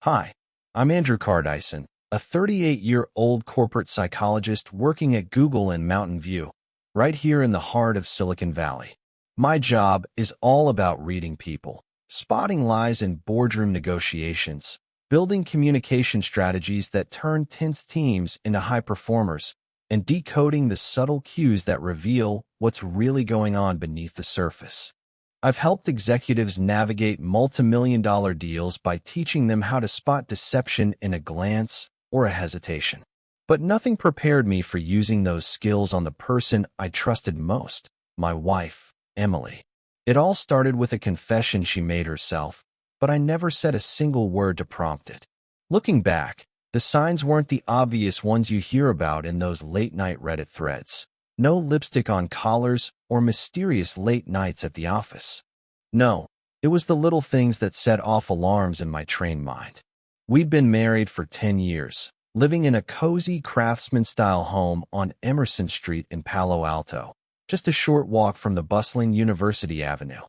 Hi, I'm Andrew Cardison, a 38-year-old corporate psychologist working at Google in Mountain View, right here in the heart of Silicon Valley. My job is all about reading people, spotting lies in boardroom negotiations, building communication strategies that turn tense teams into high performers, and decoding the subtle cues that reveal what's really going on beneath the surface. I've helped executives navigate multi-million-dollar deals by teaching them how to spot deception in a glance or a hesitation. But nothing prepared me for using those skills on the person I trusted most, my wife, Emily. It all started with a confession she made herself, but I never said a single word to prompt it. Looking back, the signs weren't the obvious ones you hear about in those late-night Reddit threads. No lipstick on collars or mysterious late nights at the office. No, it was the little things that set off alarms in my trained mind. We'd been married for 10 years, living in a cozy craftsman-style home on Emerson Street in Palo Alto, just a short walk from the bustling University Avenue.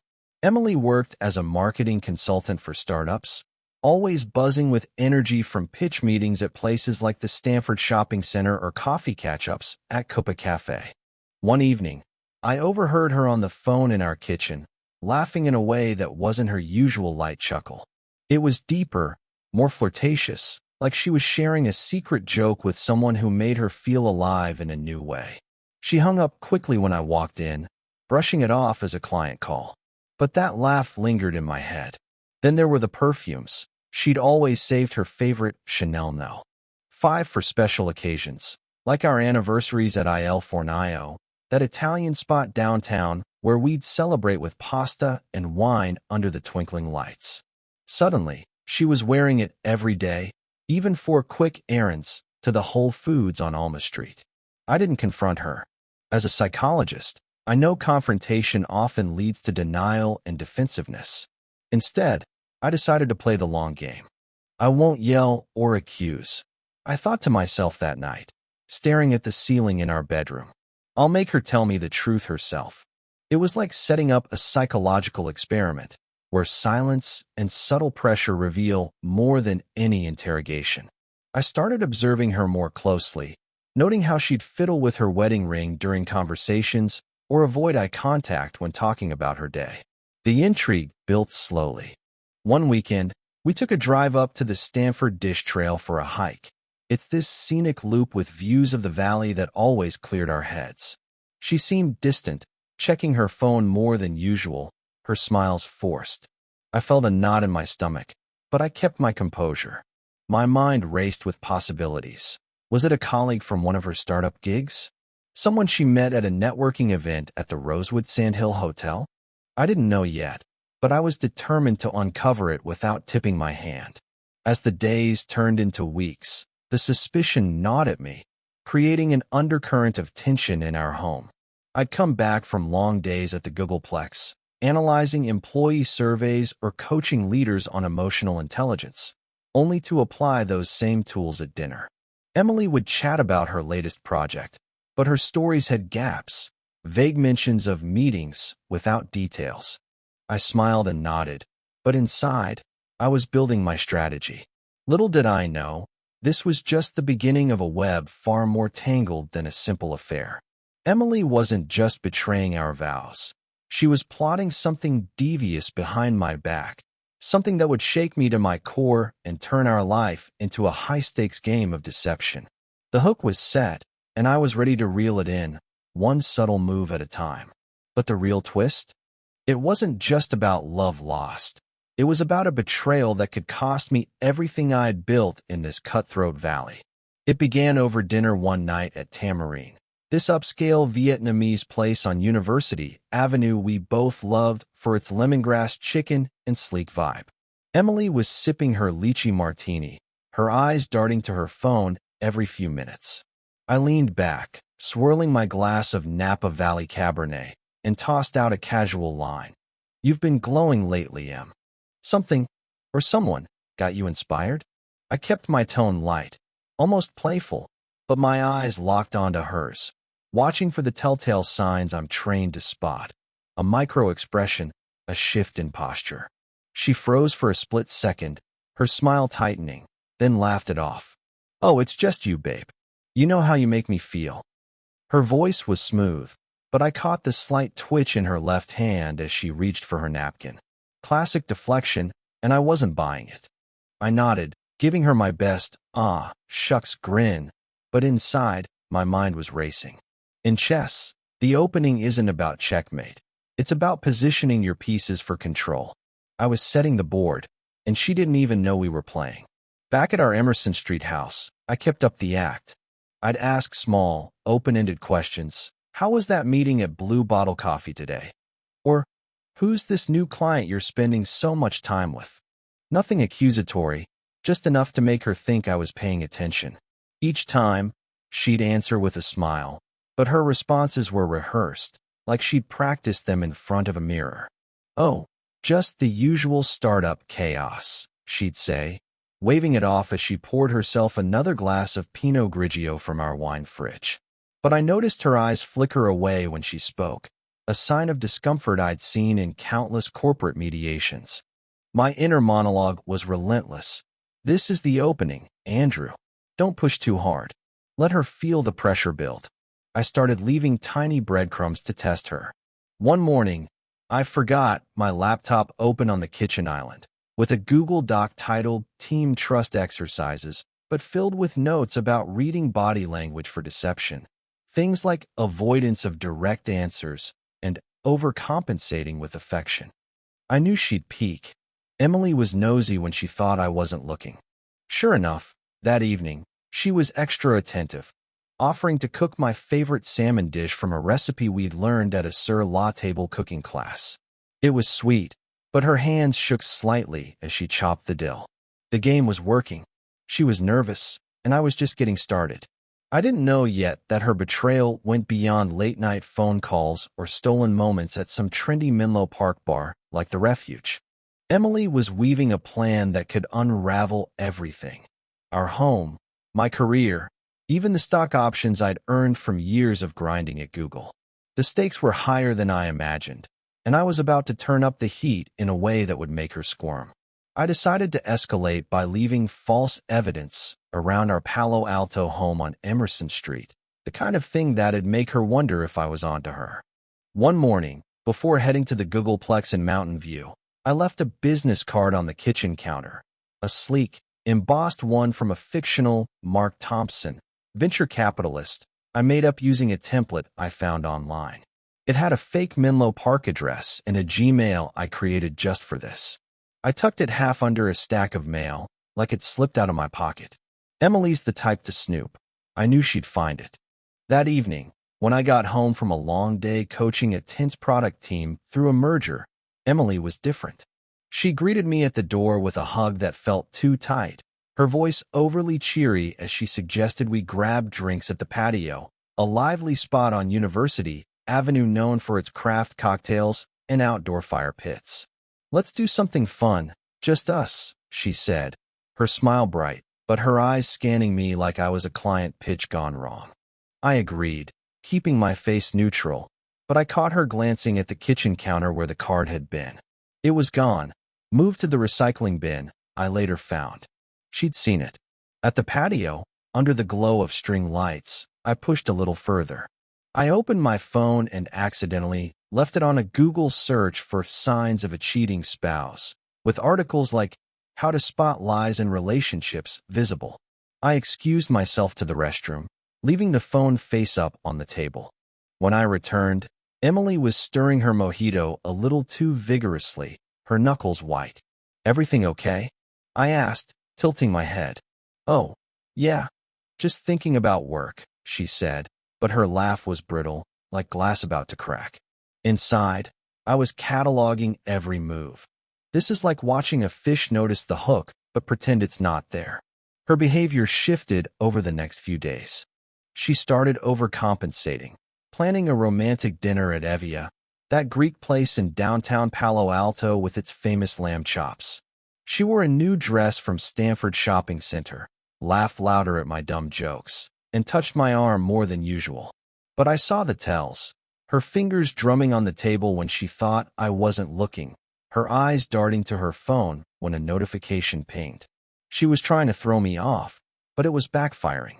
Emily worked as a marketing consultant for startups, always buzzing with energy from pitch meetings at places like the Stanford Shopping Center or coffee catch-ups at Copa Cafe. One evening, I overheard her on the phone in our kitchen, laughing in a way that wasn't her usual light chuckle. It was deeper, more flirtatious, like she was sharing a secret joke with someone who made her feel alive in a new way. She hung up quickly when I walked in, brushing it off as a client call. But that laugh lingered in my head. Then there were the perfumes. She'd always saved her favorite Chanel No. 5 for special occasions, like our anniversaries at Il Fornaio, that Italian spot downtown where we'd celebrate with pasta and wine under the twinkling lights. Suddenly, she was wearing it every day, even for quick errands to the Whole Foods on Alma Street. I didn't confront her. As a psychologist, I know confrontation often leads to denial and defensiveness. Instead, I decided to play the long game. I won't yell or accuse, I thought to myself that night, staring at the ceiling in our bedroom. I'll make her tell me the truth herself. It was like setting up a psychological experiment, where silence and subtle pressure reveal more than any interrogation. I started observing her more closely, noting how she'd fiddle with her wedding ring during conversations or avoid eye contact when talking about her day. The intrigue built slowly. One weekend, we took a drive up to the Stanford Dish Trail for a hike. It's this scenic loop with views of the valley that always cleared our heads. She seemed distant, checking her phone more than usual, her smiles forced. I felt a knot in my stomach, but I kept my composure. My mind raced with possibilities. Was it a colleague from one of her startup gigs? Someone she met at a networking event at the Rosewood Sandhill Hotel? I didn't know yet, but I was determined to uncover it without tipping my hand. As the days turned into weeks, the suspicion gnawed at me, creating an undercurrent of tension in our home. I'd come back from long days at the Googleplex, analyzing employee surveys or coaching leaders on emotional intelligence, only to apply those same tools at dinner. Emily would chat about her latest project, but her stories had gaps, vague mentions of meetings without details. I smiled and nodded, but inside, I was building my strategy. Little did I know, this was just the beginning of a web far more tangled than a simple affair. Emily wasn't just betraying our vows. She was plotting something devious behind my back, something that would shake me to my core and turn our life into a high-stakes game of deception. The hook was set, and I was ready to reel it in, one subtle move at a time. But the real twist? It wasn't just about love lost. It was about a betrayal that could cost me everything I'd built in this cutthroat valley. It began over dinner one night at Tamarine, this upscale Vietnamese place on University Avenue we both loved for its lemongrass chicken and sleek vibe. Emily was sipping her lychee martini, her eyes darting to her phone every few minutes. I leaned back, swirling my glass of Napa Valley Cabernet, and tossed out a casual line. "You've been glowing lately, Em. Something, or someone, got you inspired?" I kept my tone light, almost playful, but my eyes locked onto hers, watching for the telltale signs I'm trained to spot. A micro-expression, a shift in posture. She froze for a split second, her smile tightening, then laughed it off. "Oh, it's just you, babe. You know how you make me feel." Her voice was smooth, but I caught the slight twitch in her left hand as she reached for her napkin. Classic deflection, and I wasn't buying it. I nodded, giving her my best, shucks grin, but inside, my mind was racing. In chess, the opening isn't about checkmate. It's about positioning your pieces for control. I was setting the board, and she didn't even know we were playing. Back at our Emerson Street house, I kept up the act. I'd ask small, open-ended questions. How was that meeting at Blue Bottle Coffee today? Or, who's this new client you're spending so much time with? Nothing accusatory, just enough to make her think I was paying attention. Each time, she'd answer with a smile, but her responses were rehearsed, like she'd practiced them in front of a mirror. "Oh, just the usual startup chaos," she'd say, waving it off as she poured herself another glass of Pinot Grigio from our wine fridge. But I noticed her eyes flicker away when she spoke, a sign of discomfort I'd seen in countless corporate mediations. My inner monologue was relentless. "This is the opening, Andrew. Don't push too hard. Let her feel the pressure build." I started leaving tiny breadcrumbs to test her. One morning, I forgot my laptop open on the kitchen island, with a Google Doc titled Team Trust Exercises, but filled with notes about reading body language for deception. Things like avoidance of direct answers and overcompensating with affection. I knew she'd peek. Emily was nosy when she thought I wasn't looking. Sure enough, that evening, she was extra attentive, offering to cook my favorite salmon dish from a recipe we'd learned at a Sur La Table cooking class. It was sweet, but her hands shook slightly as she chopped the dill. The game was working. She was nervous, and I was just getting started. I didn't know yet that her betrayal went beyond late-night phone calls or stolen moments at some trendy Menlo Park bar like The Refuge. Emily was weaving a plan that could unravel everything. Our home, my career, even the stock options I'd earned from years of grinding at Google. The stakes were higher than I imagined, and I was about to turn up the heat in a way that would make her squirm. I decided to escalate by leaving false evidence around our Palo Alto home on Emerson Street, the kind of thing that'd make her wonder if I was onto her. One morning, before heading to the Googleplex in Mountain View, I left a business card on the kitchen counter, a sleek, embossed one from a fictional Mark Thompson, venture capitalist, I made up using a template I found online. It had a fake Menlo Park address and a Gmail I created just for this. I tucked it half under a stack of mail, like it slipped out of my pocket. Emily's the type to snoop. I knew she'd find it. That evening, when I got home from a long day coaching a tense product team through a merger, Emily was different. She greeted me at the door with a hug that felt too tight, her voice overly cheery as she suggested we grab drinks at the patio, a lively spot on University Avenue known for its craft cocktails and outdoor fire pits. "Let's do something fun, just us," she said, her smile bright, but her eyes scanning me like I was a client pitch gone wrong. I agreed, keeping my face neutral, but I caught her glancing at the kitchen counter where the card had been. It was gone, moved to the recycling bin, I later found. She'd seen it. At the patio, under the glow of string lights, I pushed a little further. I opened my phone and accidentally left it on a Google search for signs of a cheating spouse, with articles like How to Spot Lies in Relationships visible. I excused myself to the restroom, leaving the phone face up on the table. When I returned, Emily was stirring her mojito a little too vigorously, her knuckles white. "Everything okay?" I asked, tilting my head. "Oh, yeah, just thinking about work," she said, but her laugh was brittle, like glass about to crack. Inside, I was cataloging every move. This is like watching a fish notice the hook, but pretend it's not there. Her behavior shifted over the next few days. She started overcompensating, planning a romantic dinner at Evia, that Greek place in downtown Palo Alto with its famous lamb chops. She wore a new dress from Stanford Shopping Center, laughed louder at my dumb jokes, and touched my arm more than usual. But I saw the tells. Her fingers drumming on the table when she thought I wasn't looking, her eyes darting to her phone when a notification pinged. She was trying to throw me off, but it was backfiring.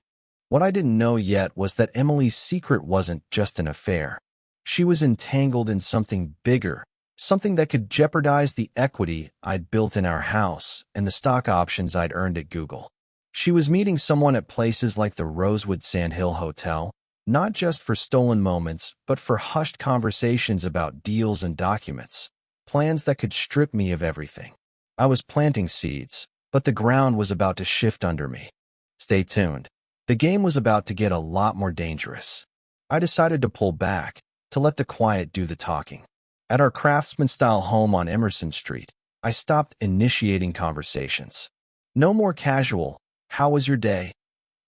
What I didn't know yet was that Emily's secret wasn't just an affair. She was entangled in something bigger, something that could jeopardize the equity I'd built in our house and the stock options I'd earned at Google. She was meeting someone at places like the Rosewood Sandhill Hotel, not just for stolen moments, but for hushed conversations about deals and documents, plans that could strip me of everything. I was planting seeds, but the ground was about to shift under me. Stay tuned. The game was about to get a lot more dangerous. I decided to pull back, to let the quiet do the talking. At our craftsman-style home on Emerson Street, I stopped initiating conversations. No more casual, "How was your day?"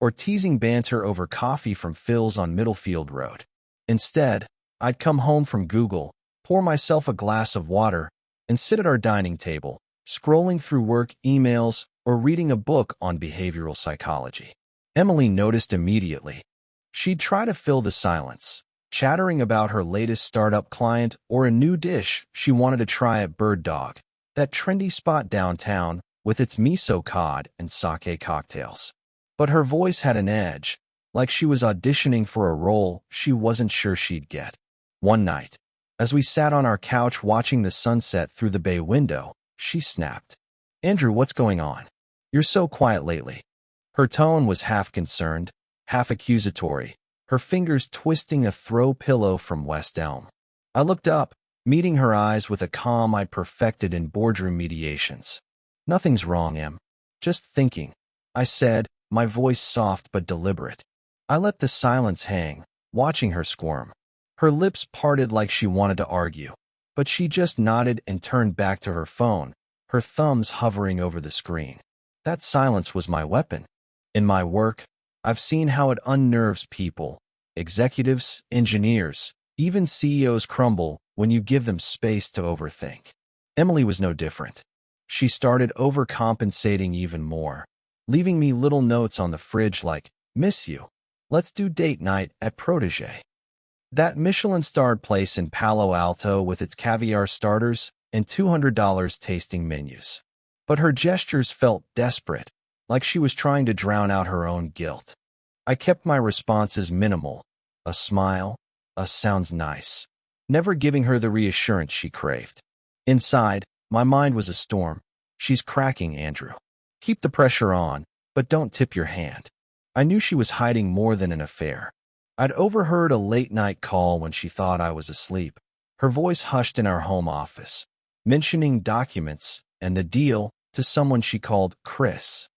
or teasing banter over coffee from Phil's on Middlefield Road. Instead, I'd come home from Google, pour myself a glass of water, and sit at our dining table, scrolling through work emails or reading a book on behavioral psychology. Emily noticed immediately. She'd try to fill the silence, chattering about her latest startup client or a new dish she wanted to try at Bird Dog, that trendy spot downtown with its miso cod and sake cocktails. But her voice had an edge, like she was auditioning for a role she wasn't sure she'd get. One night, as we sat on our couch watching the sunset through the bay window, she snapped, "Andrew, what's going on? You're so quiet lately." Her tone was half concerned, half accusatory, her fingers twisting a throw pillow from West Elm. I looked up, meeting her eyes with a calm I perfected in boardroom mediations. "Nothing's wrong, Em. Just thinking," I said, my voice soft but deliberate. I let the silence hang, watching her squirm. Her lips parted like she wanted to argue, but she just nodded and turned back to her phone, her thumbs hovering over the screen. That silence was my weapon. In my work, I've seen how it unnerves people, executives, engineers, even CEOs crumble when you give them space to overthink. Emily was no different. She started overcompensating even more, leaving me little notes on the fridge like, "Miss you. Let's do date night at Protégé." That Michelin-starred place in Palo Alto with its caviar starters and $200 tasting menus. But her gestures felt desperate, like she was trying to drown out her own guilt. I kept my responses minimal, a smile, a "sounds nice," never giving her the reassurance she craved. Inside, my mind was a storm. "She's cracking, Andrew. Keep the pressure on, but don't tip your hand." I knew she was hiding more than an affair. I'd overheard a late-night call when she thought I was asleep, her voice hushed in our home office, mentioning documents and the deal to someone she called Chris.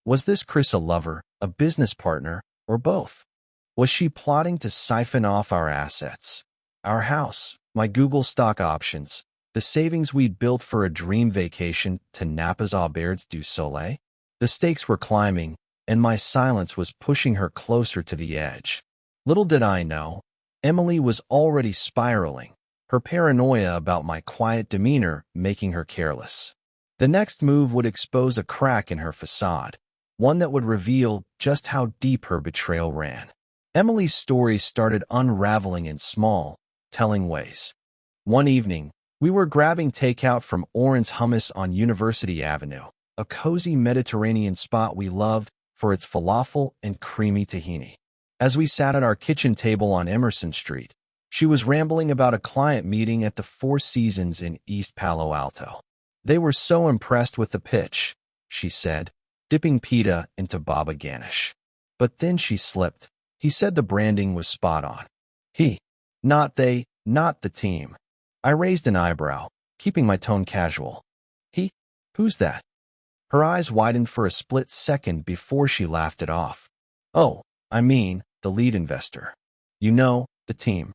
Was this Chris a lover, a business partner, or both? Was she plotting to siphon off our assets? Our house, my Google stock options, the savings we'd built for a dream vacation to Napa's Auberges du Soleil? The stakes were climbing, and my silence was pushing her closer to the edge. Little did I know, Emily was already spiraling, her paranoia about my quiet demeanor making her careless. The next move would expose a crack in her facade, one that would reveal just how deep her betrayal ran. Emily's story started unraveling in small, telling ways. One evening, we were grabbing takeout from Oren's Hummus on University Avenue, a cozy Mediterranean spot we loved for its falafel and creamy tahini. As we sat at our kitchen table on Emerson Street, she was rambling about a client meeting at the Four Seasons in East Palo Alto. They were so impressed with the pitch, she said, dipping pita into baba ganoush. But then she slipped. He said the branding was spot on. He, not they, not the team. I raised an eyebrow, keeping my tone casual. He? Who's that? Her eyes widened for a split second before she laughed it off. Oh, I mean, the lead investor. You know, the team.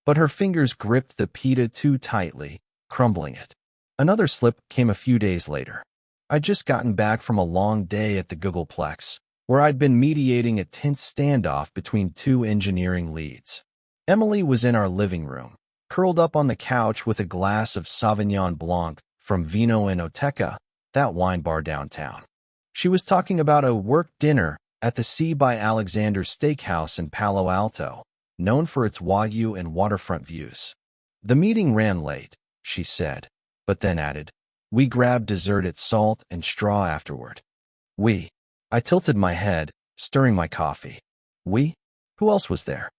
But her fingers gripped the pita too tightly, crumbling it. Another slip came a few days later. I'd just gotten back from a long day at the Googleplex, where I'd been mediating a tense standoff between two engineering leads. Emily was in our living room, curled up on the couch with a glass of Sauvignon Blanc from Vino Enoteca, that wine bar downtown. She was talking about a work dinner at the Sea by Alexander Steakhouse in Palo Alto, known for its Wagyu and waterfront views. The meeting ran late, she said, but then added, We grabbed dessert at Salt and Straw afterward. We. I tilted my head, stirring my coffee. We? Who else was there?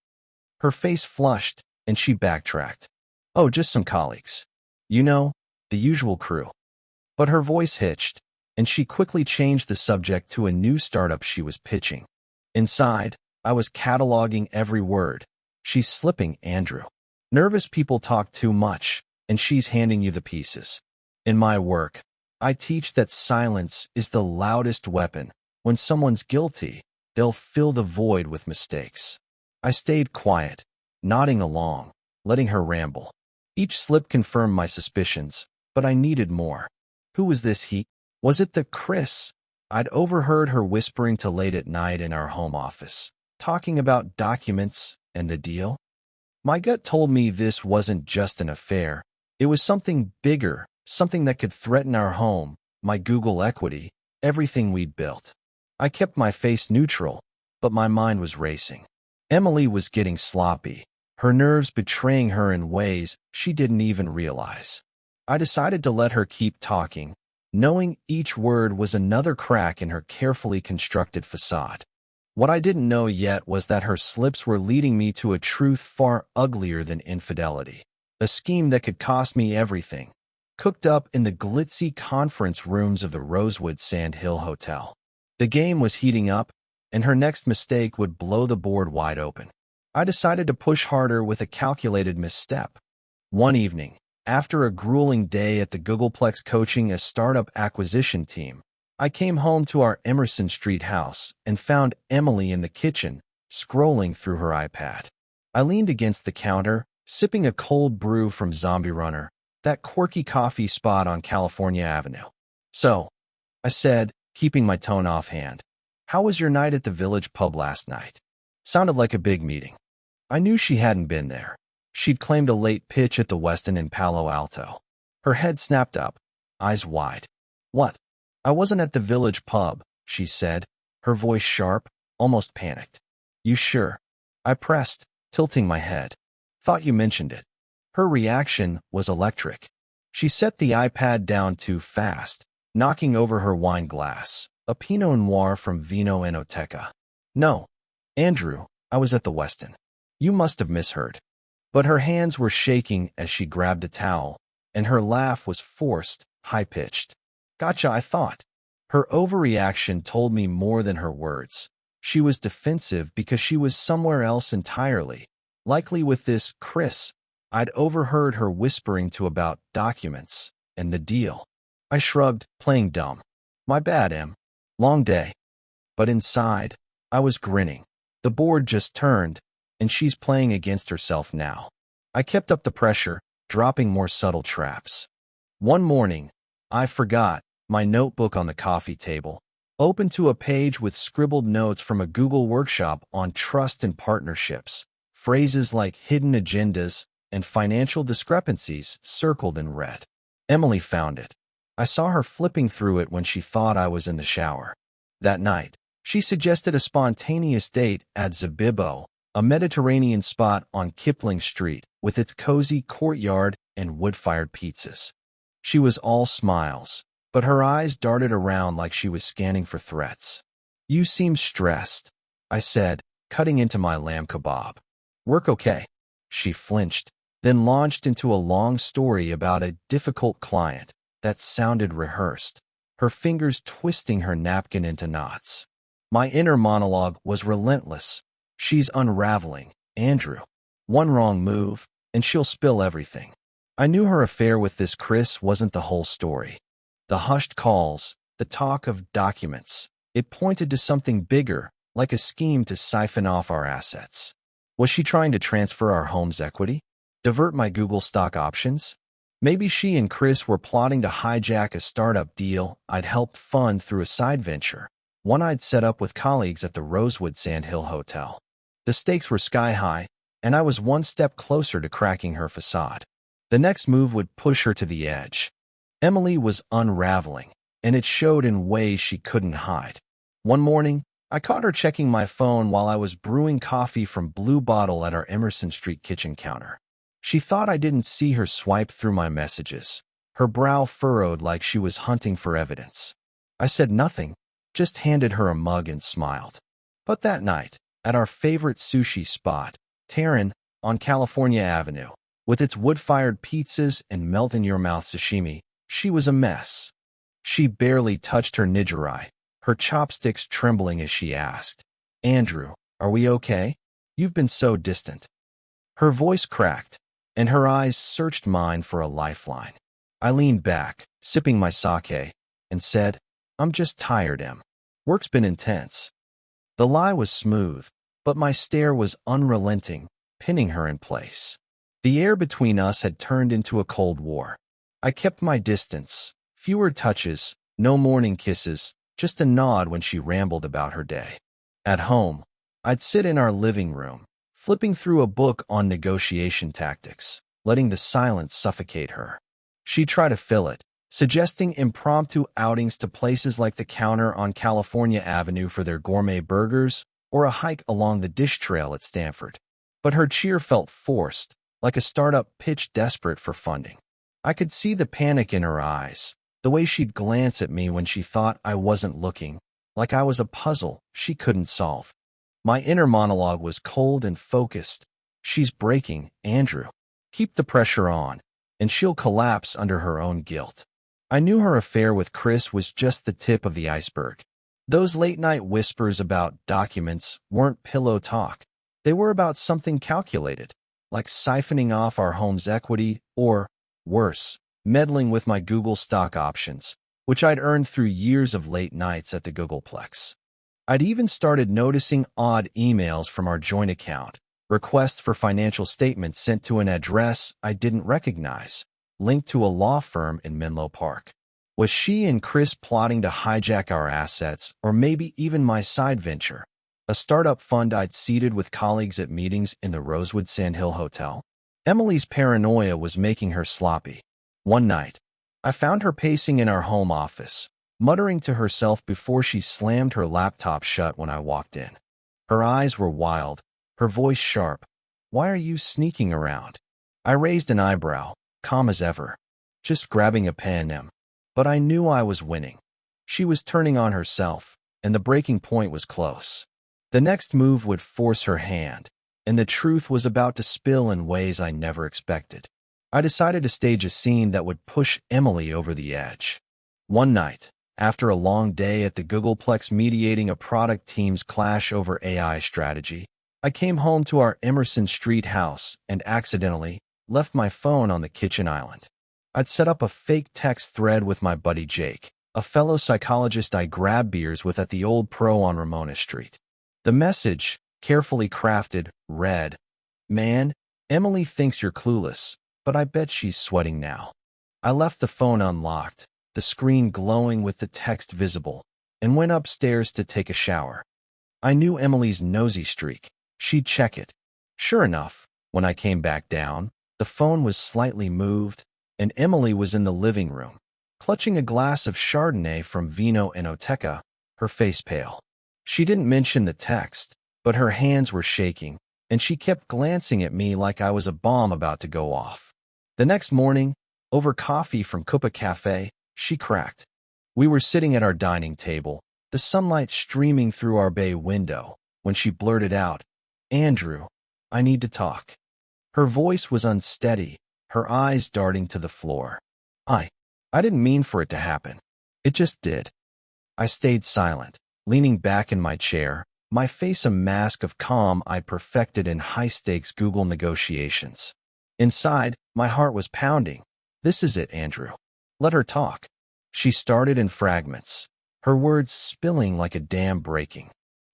Her face flushed, and she backtracked. Oh, just some colleagues. You know, the usual crew. But her voice hitched, and she quickly changed the subject to a new startup she was pitching. Inside, I was cataloging every word. She's slipping, Andrew. Nervous people talk too much, and she's handing you the pieces. In my work, I teach that silence is the loudest weapon. When someone's guilty, they'll fill the void with mistakes. I stayed quiet, nodding along, letting her ramble. Each slip confirmed my suspicions, but I needed more. Who was this he? Was it the Chris? I'd overheard her whispering till late at night in our home office, talking about documents and the deal. My gut told me this wasn't just an affair. It was something bigger, something that could threaten our home, my Google equity, everything we'd built. I kept my face neutral, but my mind was racing. Emily was getting sloppy, her nerves betraying her in ways she didn't even realize. I decided to let her keep talking, knowing each word was another crack in her carefully constructed facade. What I didn't know yet was that her slips were leading me to a truth far uglier than infidelity, a scheme that could cost me everything, cooked up in the glitzy conference rooms of the Rosewood Sand Hill Hotel. The game was heating up, and her next mistake would blow the board wide open. I decided to push harder with a calculated misstep. One evening, after a grueling day at the Googleplex coaching a startup acquisition team, I came home to our Emerson Street house and found Emily in the kitchen, scrolling through her iPad. I leaned against the counter, sipping a cold brew from Zombie Runner, that quirky coffee spot on California Avenue. So, I said, keeping my tone offhand, how was your night at the Village pub last night? Sounded like a big meeting. I knew she hadn't been there. She'd claimed a late pitch at the Westin in Palo Alto. Her head snapped up, eyes wide. What? I wasn't at the Village pub, she said, her voice sharp, almost panicked. You sure? I pressed, tilting my head. Thought you mentioned it. Her reaction was electric. She set the iPad down too fast, knocking over her wine glass, a Pinot Noir from Vino Enoteca. No, Andrew, I was at the Westin. You must have misheard. But her hands were shaking as she grabbed a towel, and her laugh was forced, high-pitched. Gotcha, I thought. Her overreaction told me more than her words. She was defensive because she was somewhere else entirely, likely with this Chris. I'd overheard her whispering to about documents and the deal. I shrugged, playing dumb. My bad, Em. Long day. But inside, I was grinning. The board just turned, and she's playing against herself now. I kept up the pressure, dropping more subtle traps. One morning, I forgot my notebook on the coffee table, open to a page with scribbled notes from a Google workshop on trust and partnerships, phrases like hidden agendas and financial discrepancies circled in red. Emily found it. I saw her flipping through it when she thought I was in the shower. That night, she suggested a spontaneous date at Zabibbo, a Mediterranean spot on Kipling Street with its cozy courtyard and wood-fired pizzas. She was all smiles, but her eyes darted around like she was scanning for threats. You seem stressed, I said, cutting into my lamb kebab. Work okay? She flinched, then launched into a long story about a difficult client that sounded rehearsed, her fingers twisting her napkin into knots. My inner monologue was relentless. She's unraveling, Andrew. One wrong move, and she'll spill everything. I knew her affair with this Chris wasn't the whole story. The hushed calls, the talk of documents, it pointed to something bigger, like a scheme to siphon off our assets. Was she trying to transfer our home's equity? Divert my Google stock options? Maybe she and Chris were plotting to hijack a startup deal I'd helped fund through a side venture, one I'd set up with colleagues at the Rosewood Sand Hill Hotel. The stakes were sky high, and I was one step closer to cracking her facade. The next move would push her to the edge. Emily was unraveling, and it showed in ways she couldn't hide. One morning, I caught her checking my phone while I was brewing coffee from Blue Bottle at our Emerson Street kitchen counter. She thought I didn't see her swipe through my messages. her brow furrowed like she was hunting for evidence. I said nothing, just handed her a mug and smiled. But that night, at our favorite sushi spot, Terran, on California Avenue, with its wood-fired pizzas and melt-in-your-mouth sashimi, she was a mess. She barely touched her nigiri, her chopsticks trembling as she asked, "Andrew, are we okay? You've been so distant." Her voice cracked, and her eyes searched mine for a lifeline. I leaned back, sipping my sake, and said, "I'm just tired, Em. Work's been intense." The lie was smooth, but my stare was unrelenting, pinning her in place. The air between us had turned into a cold war. I kept my distance, fewer touches, no morning kisses, just a nod when she rambled about her day. At home, I'd sit in our living room, flipping through a book on negotiation tactics, letting the silence suffocate her. She'd try to fill it, suggesting impromptu outings to places like the counter on California Avenue for their gourmet burgers or a hike along the dish trail at Stanford. But her cheer felt forced, like a startup pitch desperate for funding. I could see the panic in her eyes, the way she'd glance at me when she thought I wasn't looking, like I was a puzzle she couldn't solve. My inner monologue was cold and focused. "She's breaking, Andrew. Keep the pressure on, and she'll collapse under her own guilt." I knew her affair with Chris was just the tip of the iceberg. Those late-night whispers about documents weren't pillow talk. They were about something calculated, like siphoning off our home's equity or, worse, meddling with my Google stock options, which I'd earned through years of late nights at the Googleplex. I'd even started noticing odd emails from our joint account, requests for financial statements sent to an address I didn't recognize, linked to a law firm in Menlo Park. Was she and Chris plotting to hijack our assets, or maybe even my side venture, a startup fund I'd seeded with colleagues at meetings in the Rosewood Sandhill Hotel? Emily's paranoia was making her sloppy. One night, I found her pacing in our home office, muttering to herself before she slammed her laptop shut when I walked in. Her eyes were wild, her voice sharp. "Why are you sneaking around?" I raised an eyebrow, calm as ever. "Just grabbing a pen, Em." But I knew I was winning. She was turning on herself, and the breaking point was close. The next move would force her hand, and the truth was about to spill in ways I never expected. I decided to stage a scene that would push Emily over the edge. One night, after a long day at the Googleplex mediating a product team's clash over AI strategy, I came home to our Emerson Street house and accidentally left my phone on the kitchen island. I'd set up a fake text thread with my buddy Jake, a fellow psychologist I grabbed beers with at the Old Pro on Ramona Street. The message, carefully crafted, read, "Man, Emily thinks you're clueless, but I bet she's sweating now." I left the phone unlocked, the screen glowing with the text visible, and went upstairs to take a shower. I knew Emily's nosy streak. She'd check it. Sure enough, when I came back down, the phone was slightly moved, and Emily was in the living room, clutching a glass of Chardonnay from Vino Enoteca, her face pale. She didn't mention the text, but her hands were shaking, and she kept glancing at me like I was a bomb about to go off. The next morning, over coffee from Cupa Cafe, she cracked. We were sitting at our dining table, the sunlight streaming through our bay window, when she blurted out, "Andrew, I need to talk." Her voice was unsteady, her eyes darting to the floor. I didn't mean for it to happen. It just did." I stayed silent, leaning back in my chair, my face a mask of calm I'd perfected in high-stakes Google negotiations. Inside, my heart was pounding. "This is it, Andrew. Let her talk." She started in fragments, her words spilling like a dam breaking.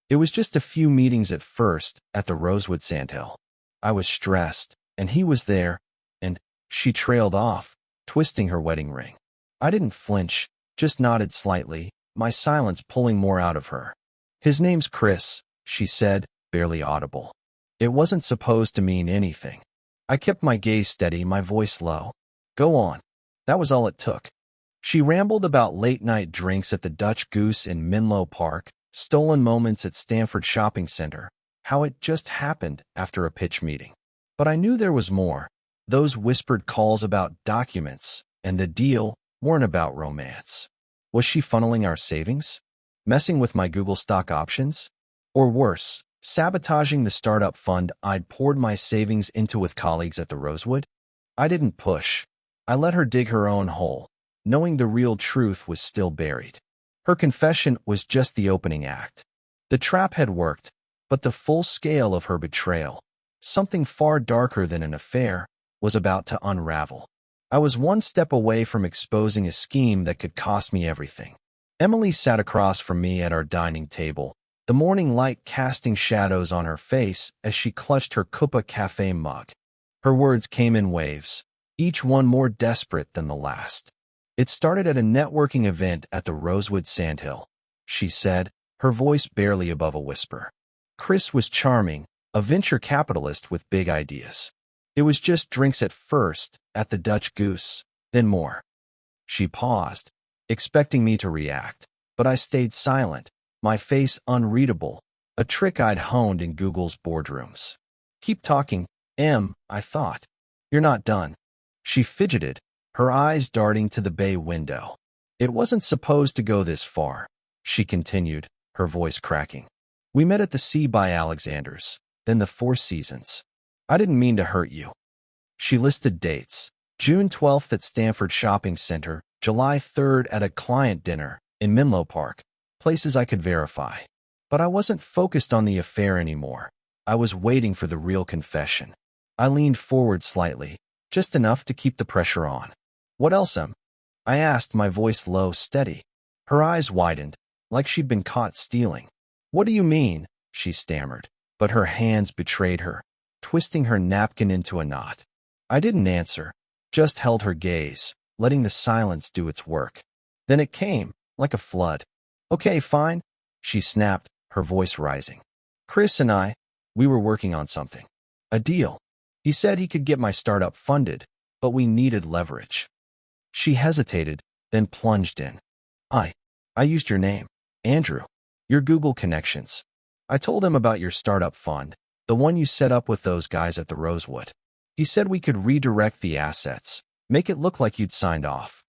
"It was just a few meetings at first, at the Rosewood Sandhill. I was stressed, and he was there, and—" She trailed off, twisting her wedding ring. I didn't flinch, just nodded slightly, my silence pulling more out of her. "His name's Chris," she said, barely audible. It wasn't supposed to mean anything. I kept my gaze steady, my voice low. "Go on." That was all it took. She rambled about late-night drinks at the Dutch Goose in Menlo Park, stolen moments at Stanford Shopping Center, how it just happened after a pitch meeting. But I knew there was more. Those whispered calls about documents, and the deal weren't about romance. Was she funneling our savings? Messing with my Google stock options? Or worse, sabotaging the startup fund I'd poured my savings into with colleagues at the Rosewood? I didn't push. I let her dig her own hole, knowing the real truth was still buried. Her confession was just the opening act. The trap had worked, but the full scale of her betrayal, something far darker than an affair, was about to unravel. I was one step away from exposing a scheme that could cost me everything. Emily sat across from me at our dining table, the morning light casting shadows on her face as she clutched her Coupa Cafe mug. Her words came in waves, each one more desperate than the last. It started at a networking event at the Rosewood Sandhill, she said, her voice barely above a whisper. Chris was charming, a venture capitalist with big ideas. It was just drinks at first, at the Dutch Goose, then more. She paused, expecting me to react, but I stayed silent, my face unreadable, a trick I'd honed in Google's boardrooms. Keep talking, Em, I thought. You're not done. She fidgeted, her eyes darting to the bay window. It wasn't supposed to go this far, she continued, her voice cracking. We met at the Sea by Alexander's, then the Four Seasons. I didn't mean to hurt you. She listed dates. June 12th at Stanford Shopping Center, July 3rd at a client dinner in Menlo Park, places I could verify. But I wasn't focused on the affair anymore. I was waiting for the real confession. I leaned forward slightly, just enough to keep the pressure on. What else, Em? I asked, my voice low, steady. Her eyes widened, like she'd been caught stealing. What do you mean? She stammered, but her hands betrayed her, twisting her napkin into a knot. I didn't answer, just held her gaze, letting the silence do its work. Then it came, like a flood. Okay, fine, she snapped, her voice rising. Chris and we were working on something. A deal. He said he could get my startup funded, but we needed leverage. She hesitated, then plunged in. I used your name, Andrew, your Google connections. I told him about your startup fund, the one you set up with those guys at the Rosewood. He said we could redirect the assets, make it look like you'd signed off.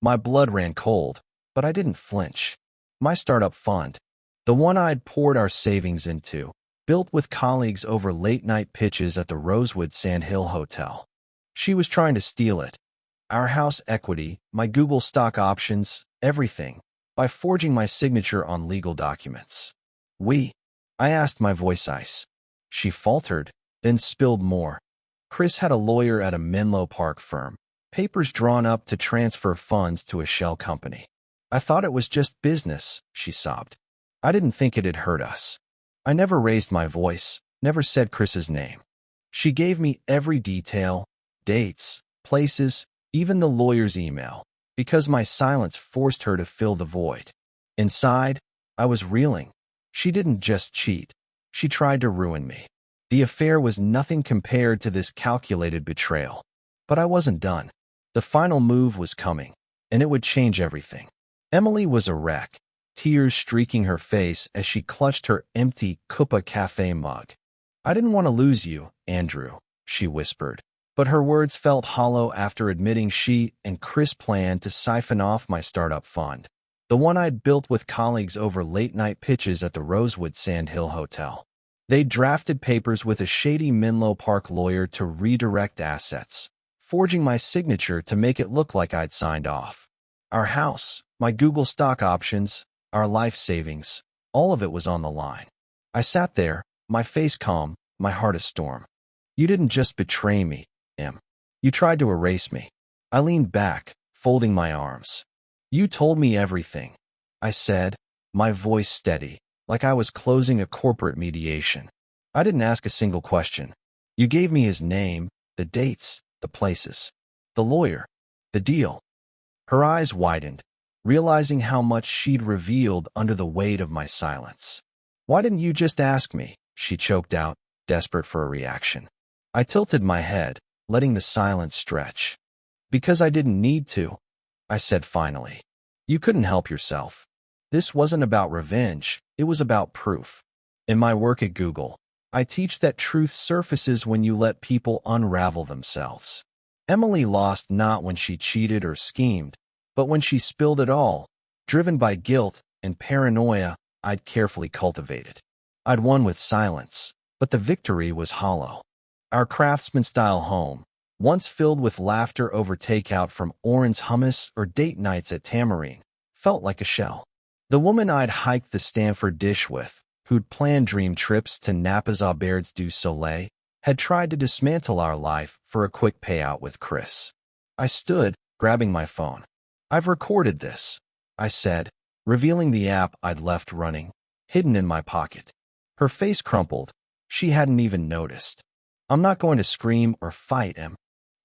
My blood ran cold, but I didn't flinch. My startup fund, the one I'd poured our savings into, built with colleagues over late-night pitches at the Rosewood Sandhill Hotel. She was trying to steal it. Our house equity, my Google stock options, everything, by forging my signature on legal documents. I asked, my voice ice. She faltered, then spilled more. Chris had a lawyer at a Menlo Park firm, papers drawn up to transfer funds to a shell company. I thought it was just business, she sobbed. I didn't think it'd hurt us. I never raised my voice, never said Chris's name. She gave me every detail, dates, places, even the lawyer's email, because my silence forced her to fill the void. Inside, I was reeling. She didn't just cheat. She tried to ruin me. The affair was nothing compared to this calculated betrayal. But I wasn't done. The final move was coming, and it would change everything. Emily was a wreck, tears streaking her face as she clutched her empty Coupa Cafe mug. I didn't want to lose you, Andrew, she whispered, but her words felt hollow after admitting she and Chris planned to siphon off my startup fund, the one I'd built with colleagues over late-night pitches at the Rosewood Sandhill Hotel. They'd drafted papers with a shady Menlo Park lawyer to redirect assets, forging my signature to make it look like I'd signed off. Our house, my Google stock options, our life savings, all of it was on the line. I sat there, my face calm, my heart a storm. You didn't just betray me, Em. You tried to erase me. I leaned back, folding my arms. You told me everything, I said, my voice steady, like I was closing a corporate mediation. I didn't ask a single question. You gave me his name, the dates, the places, the lawyer, the deal. Her eyes widened, realizing how much she'd revealed under the weight of my silence. Why didn't you just ask me? She choked out, desperate for a reaction. I tilted my head, letting the silence stretch. Because I didn't need to, I said finally. You couldn't help yourself. This wasn't about revenge, it was about proof. In my work at Google, I teach that truth surfaces when you let people unravel themselves. Emily lost not when she cheated or schemed, but when she spilled it all, driven by guilt and paranoia I'd carefully cultivated. I'd won with silence, but the victory was hollow. Our craftsman-style home, once filled with laughter over takeout from Oren's hummus or date nights at Tamarine, felt like a shell. The woman I'd hiked the Stanford dish with, who'd planned dream trips to Napa's Auberges du Soleil, had tried to dismantle our life for a quick payout with Chris. I stood, grabbing my phone. "I've recorded this," I said, revealing the app I'd left running, hidden in my pocket. Her face crumpled. She hadn't even noticed. "I'm not going to scream or fight him.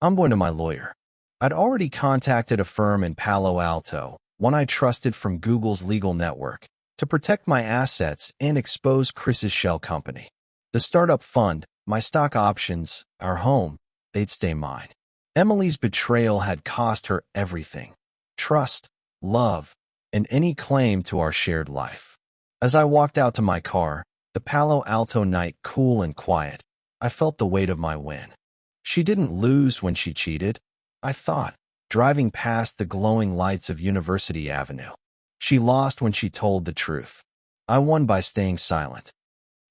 I'm going to my lawyer." I'd already contacted a firm in Palo Alto, one I trusted from Google's legal network, to protect my assets and expose Chris's shell company. The startup fund, my stock options, our home, they'd stay mine. Emily's betrayal had cost her everything: trust, love, and any claim to our shared life. As I walked out to my car, the Palo Alto night cool and quiet, I felt the weight of my win. She didn't lose when she cheated, I thought, driving past the glowing lights of University Avenue. She lost when she told the truth. I won by staying silent.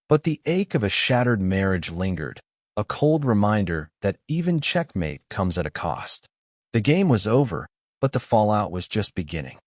But the ache of a shattered marriage lingered, a cold reminder that even checkmate comes at a cost. The game was over, but the fallout was just beginning.